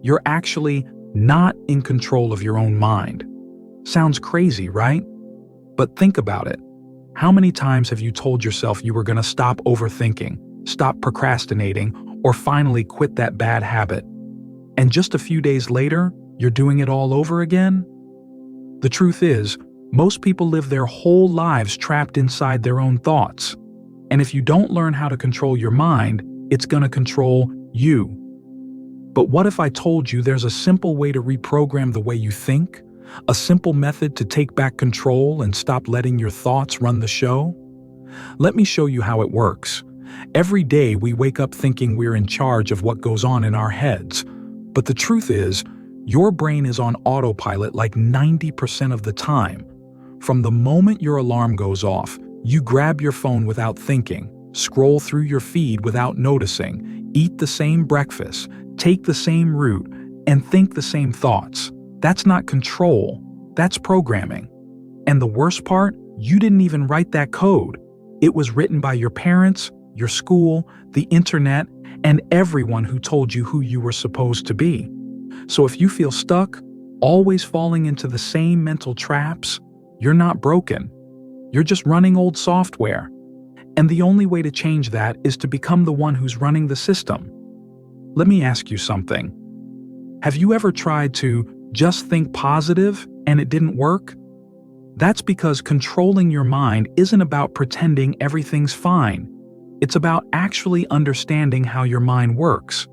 You're actually not in control of your own mind. Sounds crazy, right? But think about it. How many times have you told yourself you were going to stop overthinking, stop procrastinating, or finally quit that bad habit? And just a few days later, you're doing it all over again? The truth is, most people live their whole lives trapped inside their own thoughts. And if you don't learn how to control your mind, it's going to control you. But what if I told you there's a simple way to reprogram the way you think? A simple method to take back control and stop letting your thoughts run the show? Let me show you how it works. Every day we wake up thinking we're in charge of what goes on in our heads. But the truth is, your brain is on autopilot like 90% of the time. From the moment your alarm goes off, you grab your phone without thinking, scroll through your feed without noticing, eat the same breakfast, take the same route, and think the same thoughts. That's not control, that's programming. And the worst part, you didn't even write that code. It was written by your parents, your school, the internet, and everyone who told you who you were supposed to be. So if you feel stuck, always falling into the same mental traps, you're not broken. You're just running old software. And the only way to change that is to become the one who's running the system. Let me ask you something. Have you ever tried to just think positive and it didn't work? That's because controlling your mind isn't about pretending everything's fine. It's about actually understanding how your mind works.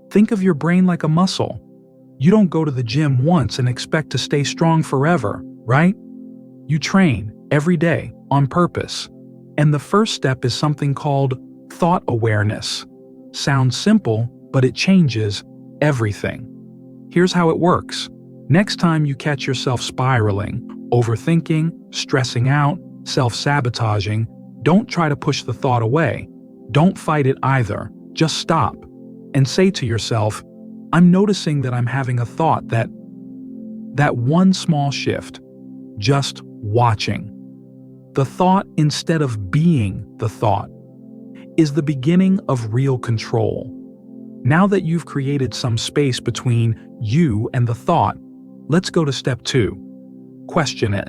Think of your brain like a muscle. You don't go to the gym once and expect to stay strong forever, right? You train every day on purpose. And the first step is something called thought awareness. Sounds simple, but it changes everything. Here's how it works. Next time you catch yourself spiraling, overthinking, stressing out, self-sabotaging, don't try to push the thought away. Don't fight it either. Just stop and say to yourself, I'm noticing that I'm having a thought that one small shift, just watching. The thought instead of being the thought is the beginning of real control. Now that you've created some space between you and the thought, let's go to step 2. Question it.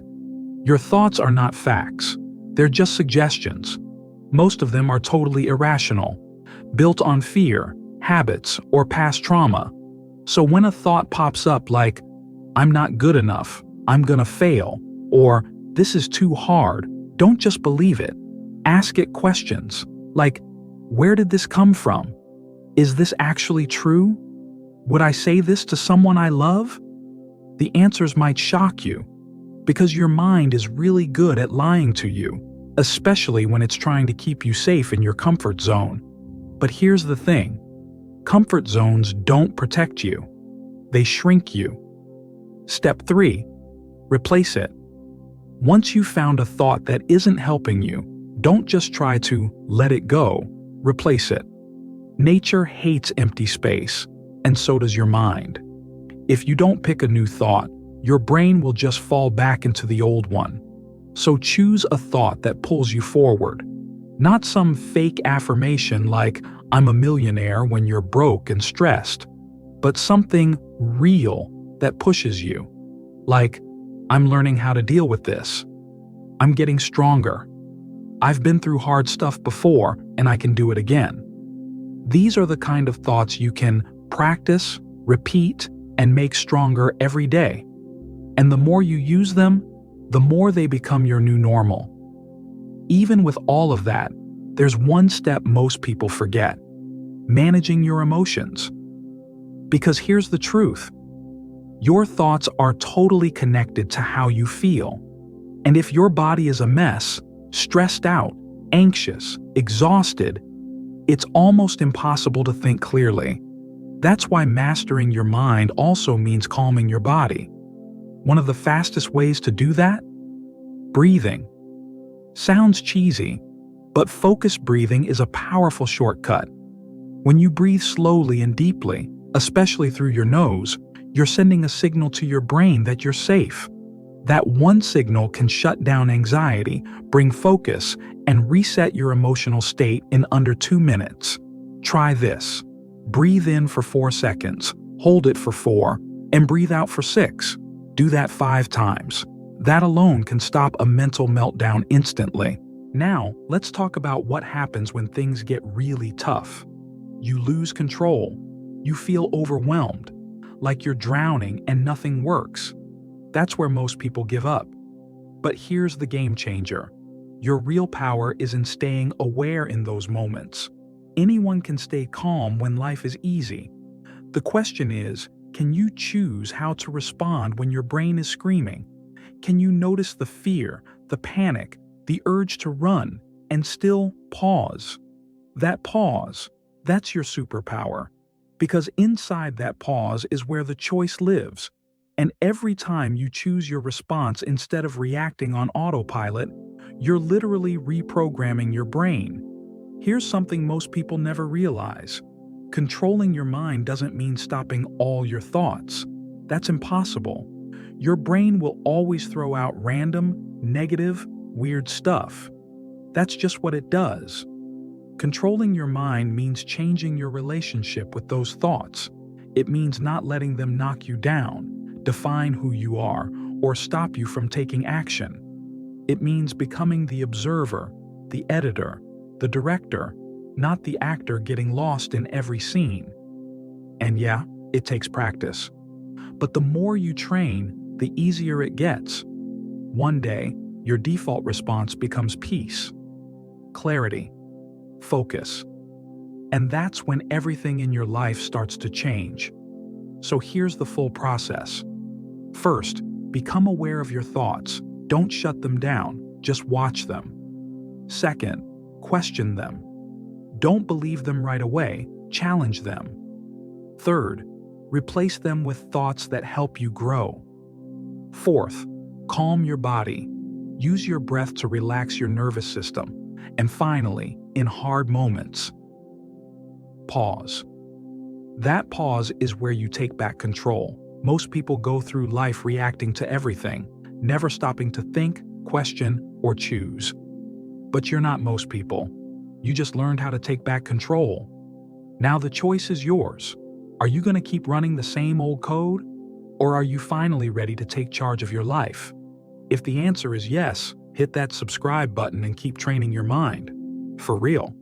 Your thoughts are not facts. They're just suggestions. Most of them are totally irrational, built on fear, habits, or past trauma. So when a thought pops up like, I'm not good enough, I'm gonna fail, or this is too hard, don't just believe it. Ask it questions like, where did this come from? Is this actually true? Would I say this to someone I love? The answers might shock you, because your mind is really good at lying to you, especially when it's trying to keep you safe in your comfort zone. But here's the thing. Comfort zones don't protect you. They shrink you. Step 3. Replace it. Once you've found a thought that isn't helping you, don't just try to let it go. Replace it. Nature hates empty space, and so does your mind. If you don't pick a new thought, your brain will just fall back into the old one. So choose a thought that pulls you forward. Not some fake affirmation like, I'm a millionaire when you're broke and stressed, but something real that pushes you. Like, I'm learning how to deal with this. I'm getting stronger. I've been through hard stuff before and I can do it again. These are the kind of thoughts you can practice, repeat, and make stronger every day. And the more you use them, the more they become your new normal. Even with all of that, there's one step most people forget: managing your emotions. Because here's the truth. Your thoughts are totally connected to how you feel. And if your body is a mess, stressed out, anxious, exhausted, it's almost impossible to think clearly. That's why mastering your mind also means calming your body. One of the fastest ways to do that? Breathing. Sounds cheesy, but focused breathing is a powerful shortcut. When you breathe slowly and deeply, especially through your nose, you're sending a signal to your brain that you're safe. That one signal can shut down anxiety, bring focus, and reset your emotional state in under 2 minutes. Try this. Breathe in for 4 seconds, Hold it for 4, and breathe out for 6. Do that 5 times. That alone can stop a mental meltdown instantly. Now, let's talk about what happens when things get really tough. You lose control. You feel overwhelmed, like you're drowning and nothing works. That's where most people give up. But here's the game changer. Your real power is in staying aware in those moments. Anyone can stay calm when life is easy. The question is, can you choose how to respond when your brain is screaming? Can you notice the fear, the panic, the urge to run, and still pause? That pause, that's your superpower. Because inside that pause is where the choice lives. And every time you choose your response instead of reacting on autopilot, you're literally reprogramming your brain. Here's something most people never realize. Controlling your mind doesn't mean stopping all your thoughts. That's impossible. Your brain will always throw out random, negative, weird stuff. That's just what it does. Controlling your mind means changing your relationship with those thoughts. It means not letting them knock you down, define who you are, or stop you from taking action. It means becoming the observer, the editor, the director, not the actor getting lost in every scene. And yeah, it takes practice. But the more you train, the easier it gets. One day, your default response becomes peace, clarity, focus. And that's when everything in your life starts to change. So here's the full process. First, become aware of your thoughts. Don't shut them down, just watch them. Second, question them. Don't believe them right away, challenge them. Third, replace them with thoughts that help you grow. Fourth, calm your body. Use your breath to relax your nervous system. And finally, in hard moments, pause. That pause is where you take back control. Most people go through life reacting to everything, never stopping to think, question, or choose. But you're not most people. You just learned how to take back control. Now the choice is yours. Are you going to keep running the same old code? Or are you finally ready to take charge of your life? If the answer is yes, hit that subscribe button and keep training your mind. For real.